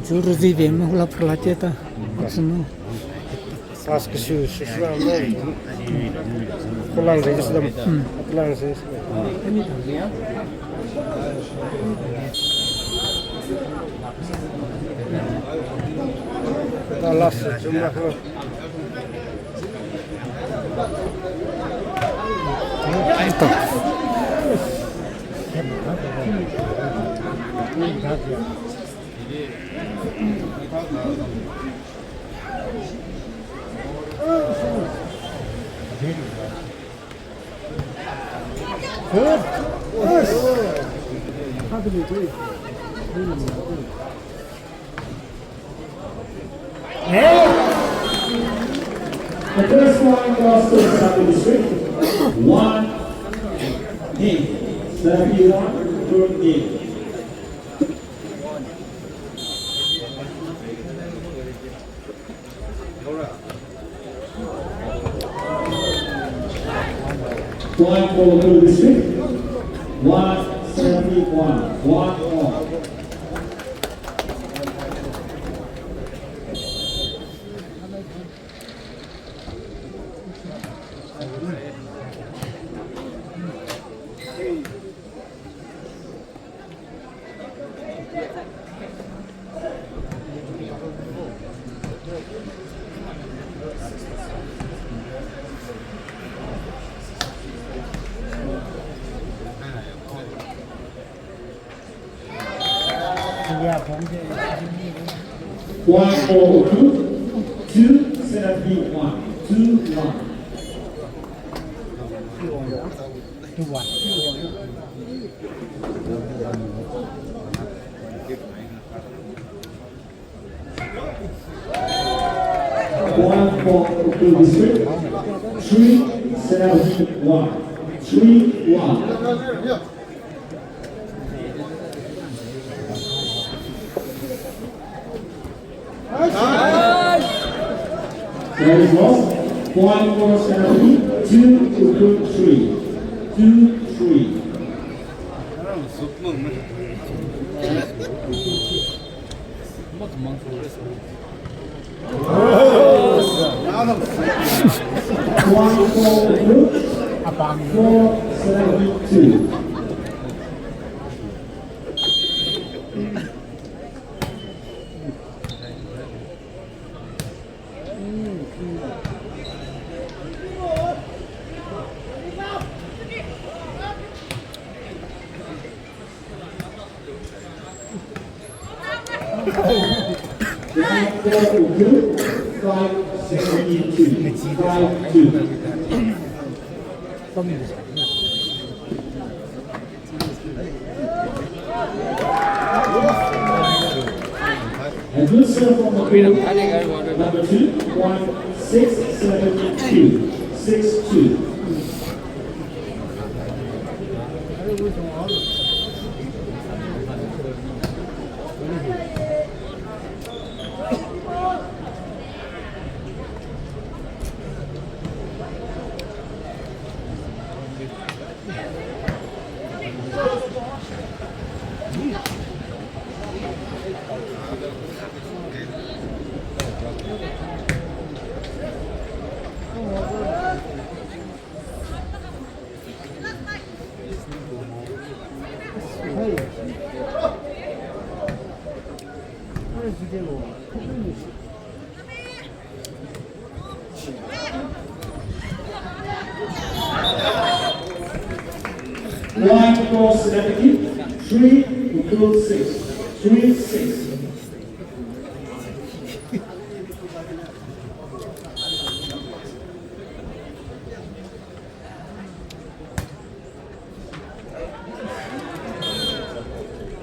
Giuro vivemos la plateta. Ask şu şu anda kullanacağız da kullanacağız. Allah cuma The first one goes to Sanapati district. 1-8. 71-8. Point for Ukhrul district. 171. 1-all. One for Ukhrul, 271, 2-1. One for Ukhrul district, 371, 3-1. That is lost. Point for sanapati, 2 Ukhrul 3. 2-3. Point for Ukhrul, 4-72. Ukhrul, 5-72. 5-2. A good serve from Ukhrul, number 2, 1-6-7-2. 6-2. One for sanapati, 3 Ukhrul 6. 3-6.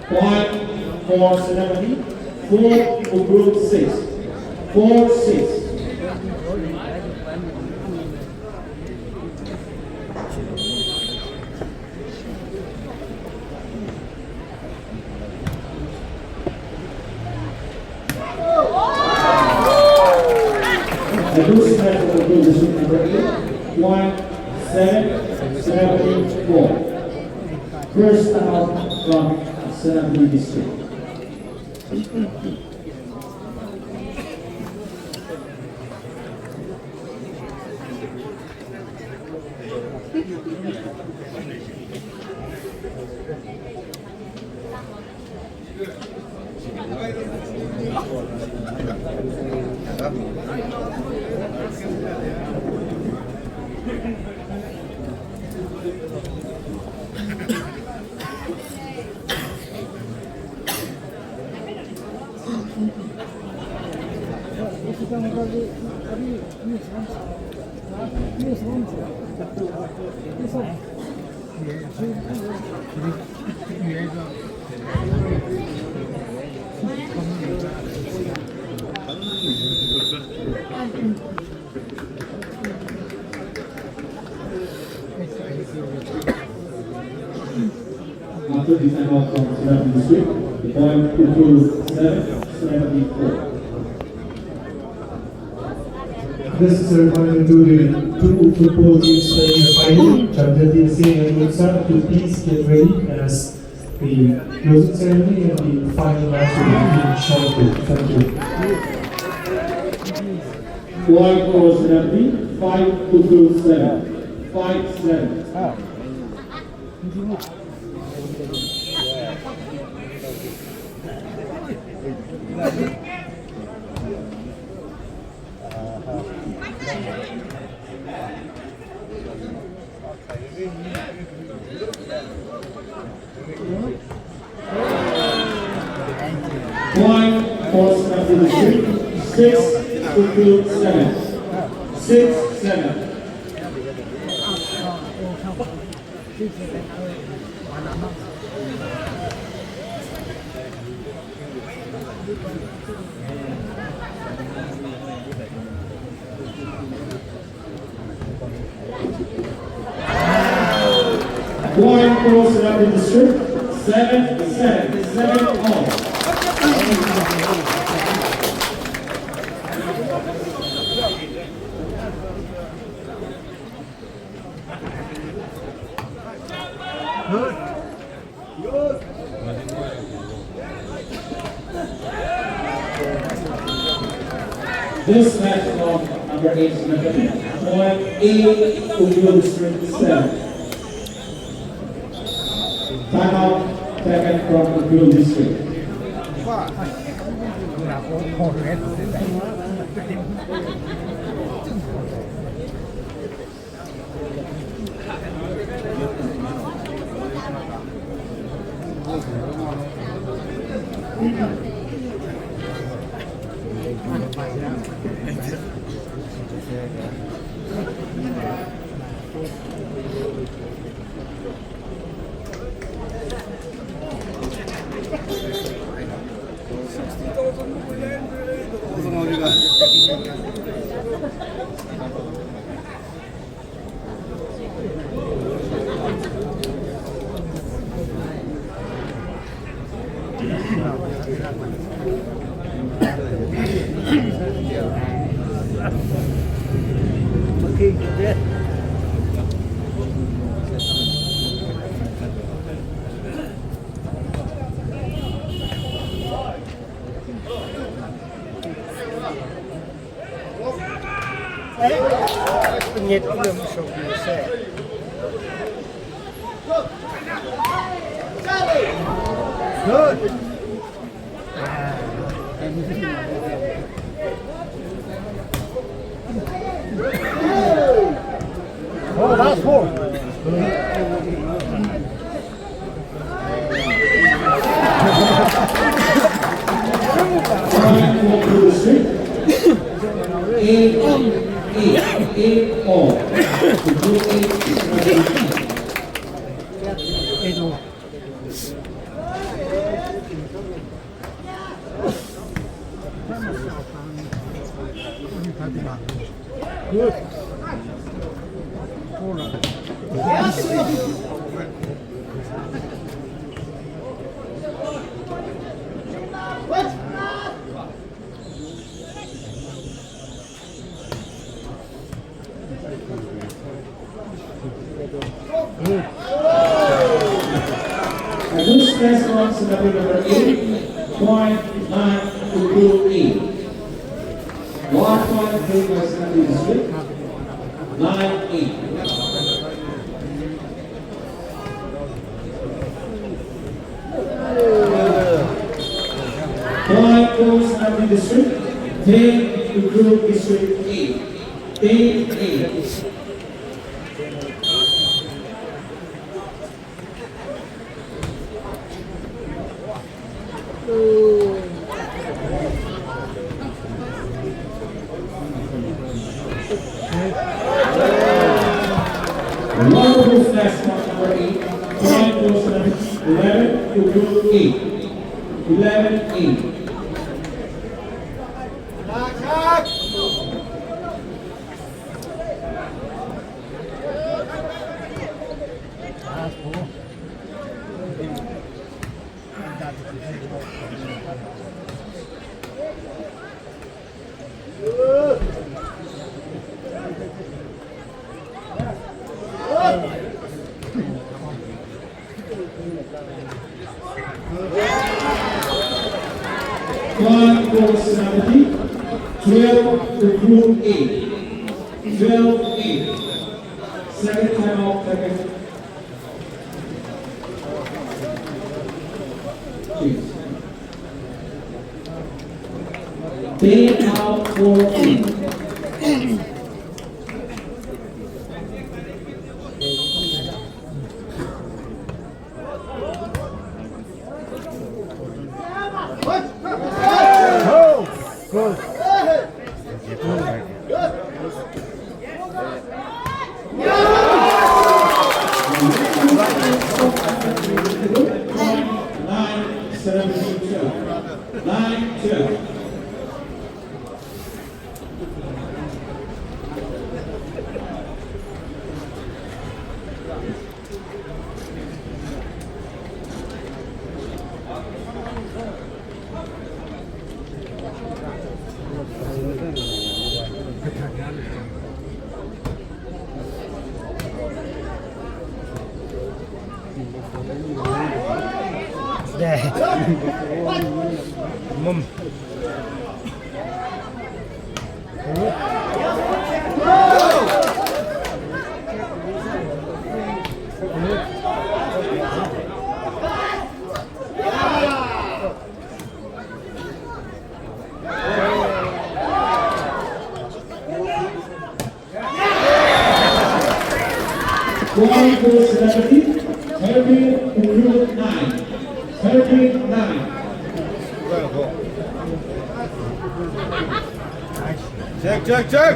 Point for sanapati, 4 Ukhrul 6. 4-6. The losing match will conclude this week number 8, 1-7-74. First out from Sanapati district. After the time out from Sanapati district, the point Ukhrul 7, Sanapati 4. This is a reminder to the two football teams playing the final, Chandrati Singh and Mutsa, to please get ready as the closing ceremony and the final match will be shortly. Thank you. 1 for Sanapati, 5 Ukhrul 7. 5-7. Point for Sanapati district, 6 Ukhrul 7. 6-7. Point for Sanapati district, 7-7. 7-all. This match from number 8 Sanapati, point 8 Ukhrul district 7. Timeout taken from Ukhrul district. nhiệt lượng số xe good. Oh, that's four. Good. Corner. And this next one, sanapati number 8, point 9 to 8. 1 point played by sanapati this week. 9-8. Point goes sanapati district. 10 to group district 8. 10-8. Wonderful next one, number 8. Point goes to 11 to group 8. 11-8. Point goes to sanapati. 12 to group 8. 12-8. Second time out, second. Please. 10 out for 8. Good. There. Mum. Point goes to sanapati. 13 to group 9. 13-9. Check.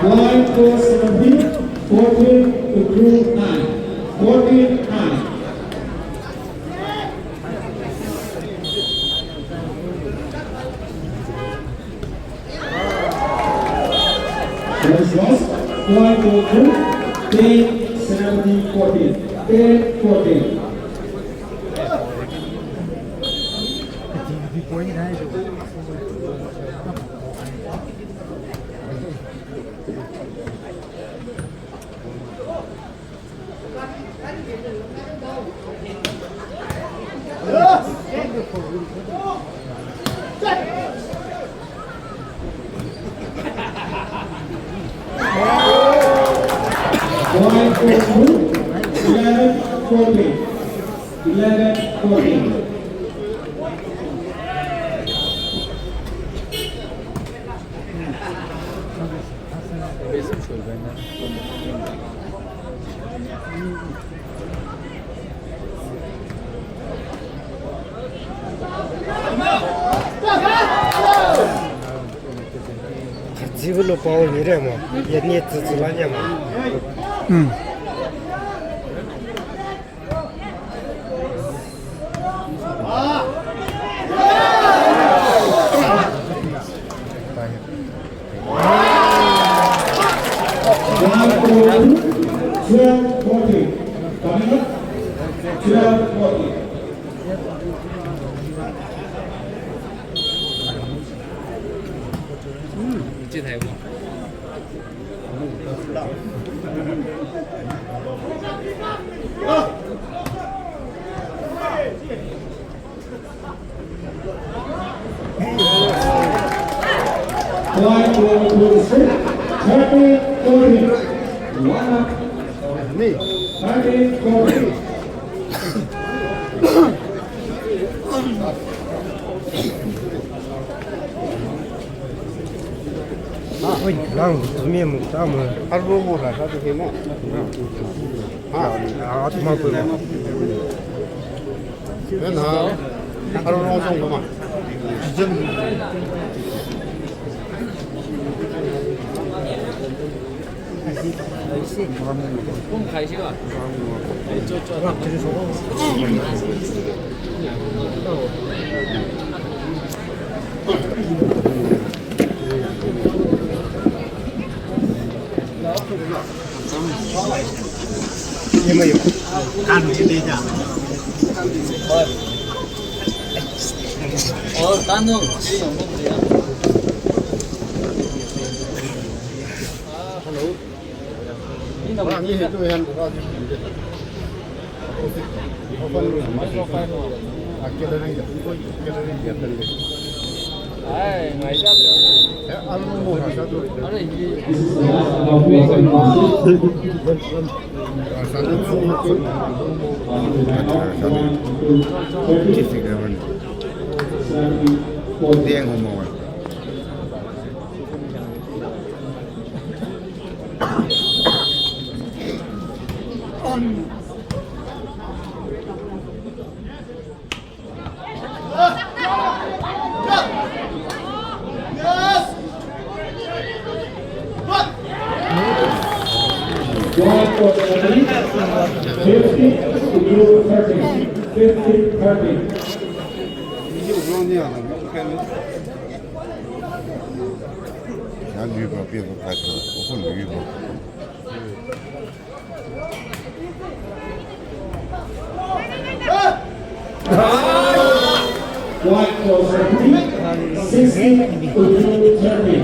Point goes to sanapati. 14 to group 9. 14-9. First loss, point to group 10, sanapati 14. 10-14. Point for group 11-14. 11-14. 了包你了嘛，也你自己来的嘛。嗯。这台吗？喂，那我这面目大么？他入目了，他就可以弄。啊，他妈不嘛？原来他是弄中国嘛？真。公开些个。有没有？干出去的家。单弄，这种弄这样。hello。你是注意下，不要去。我分了，没说分了。给了人家，给了人家分的。哎，买下来。哎，俺们摸上小猪。俺这一。练过吗？就不用那样的，开门。俺女朋友别说开车，我不女朋友。White for 17, 16 to 30,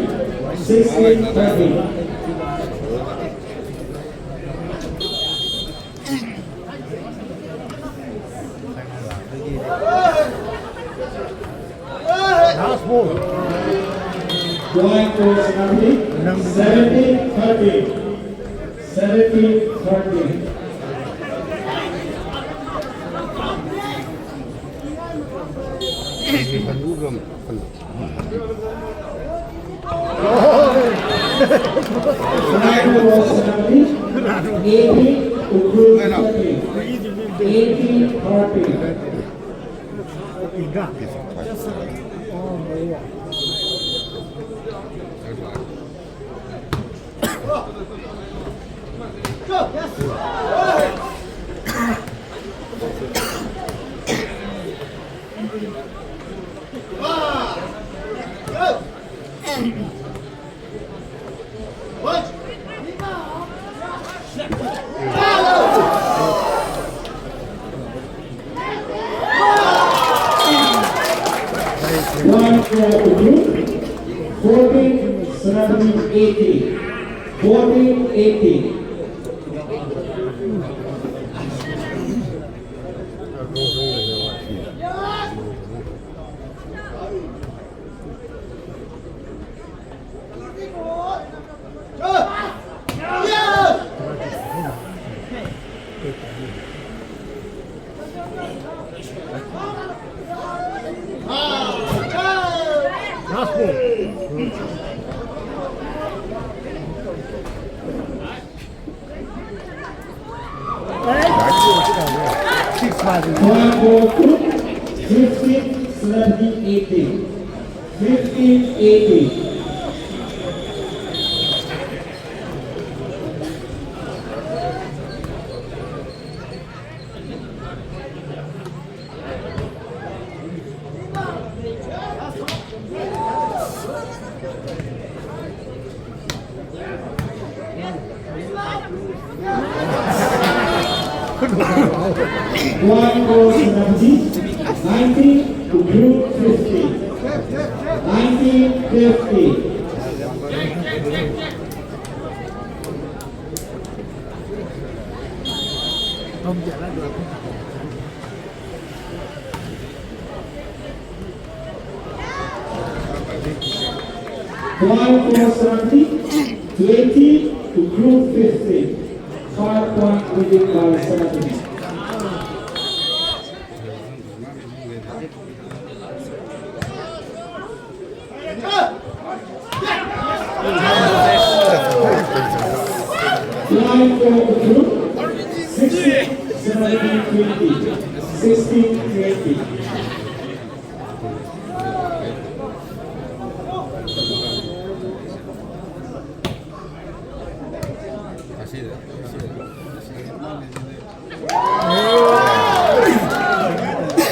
16 30. Last ball. White for 17, 17 30, 17 30. Ukhrul 18 30. One for Ukhrul, 14 17 80, 14 80. Last ball. One for Ukhrul, 15 17 80, 15 80. One for sanapati. 19 to group 50. 1950. One for sanapati. 20 to group 50. 5 point win by sanapati. Line for Ukhrul, 16, 17, 20. 16, 20.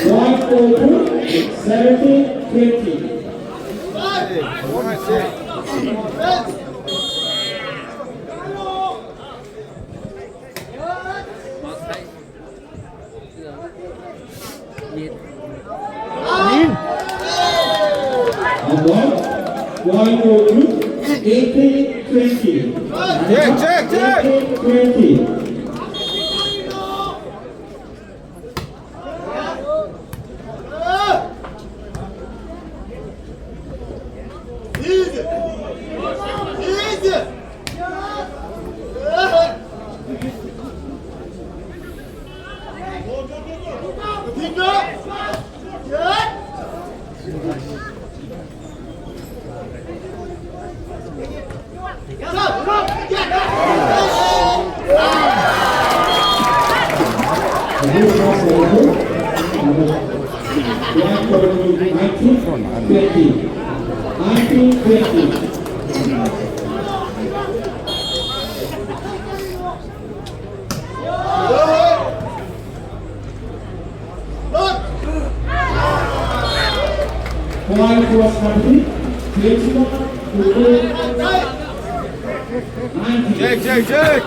Line for Ukhrul, 17, 20. One for Ukhrul, 18, 20. Check. 18, 20. One for sanapati, 21 to group 19. Check.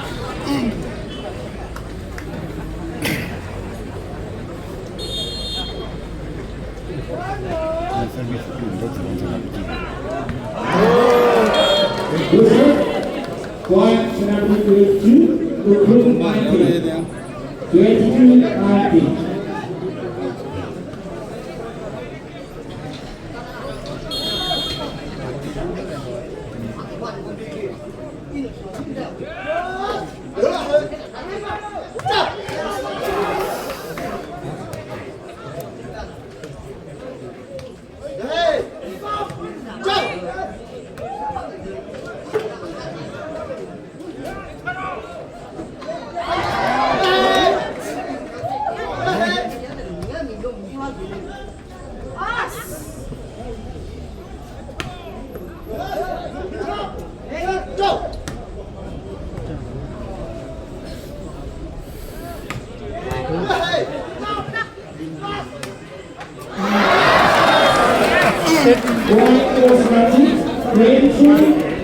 Point sanapati 22 to group 19. 22, 19.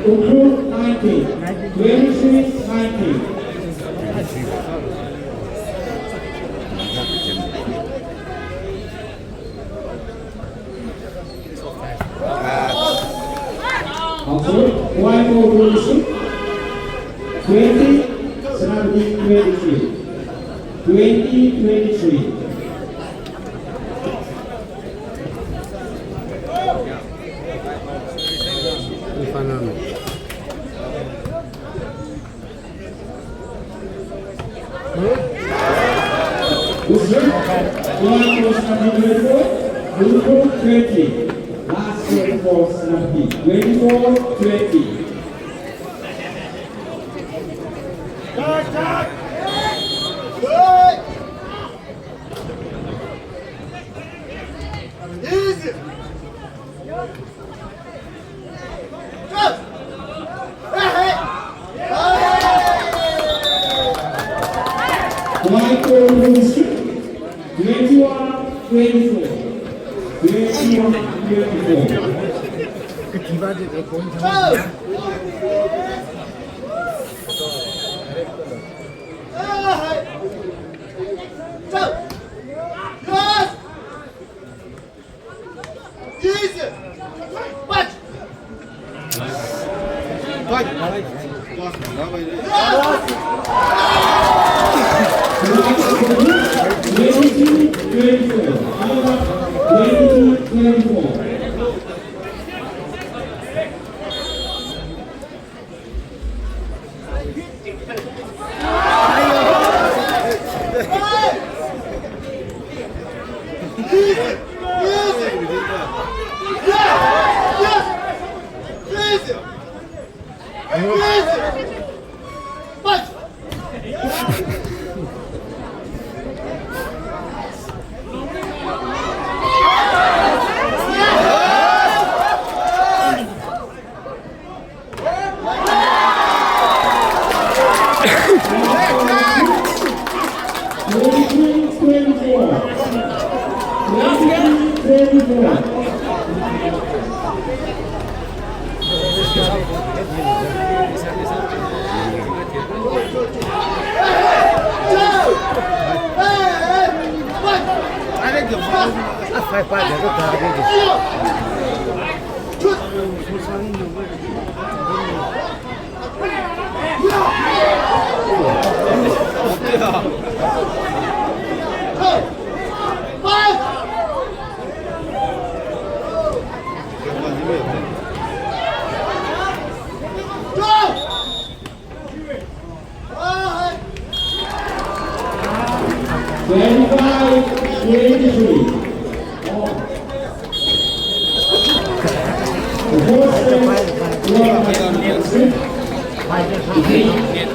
Ukhrul 19. 23, 19. Also, one more position. 20, sanapati 23. 20, 23. One for sanapati 24, Ukhrul 20. Last set for sanapati 24, 20. One for Ukhrul 21, 24. 21, 24. 그 디바드에 본 장면. 빨리 내가 다 되지.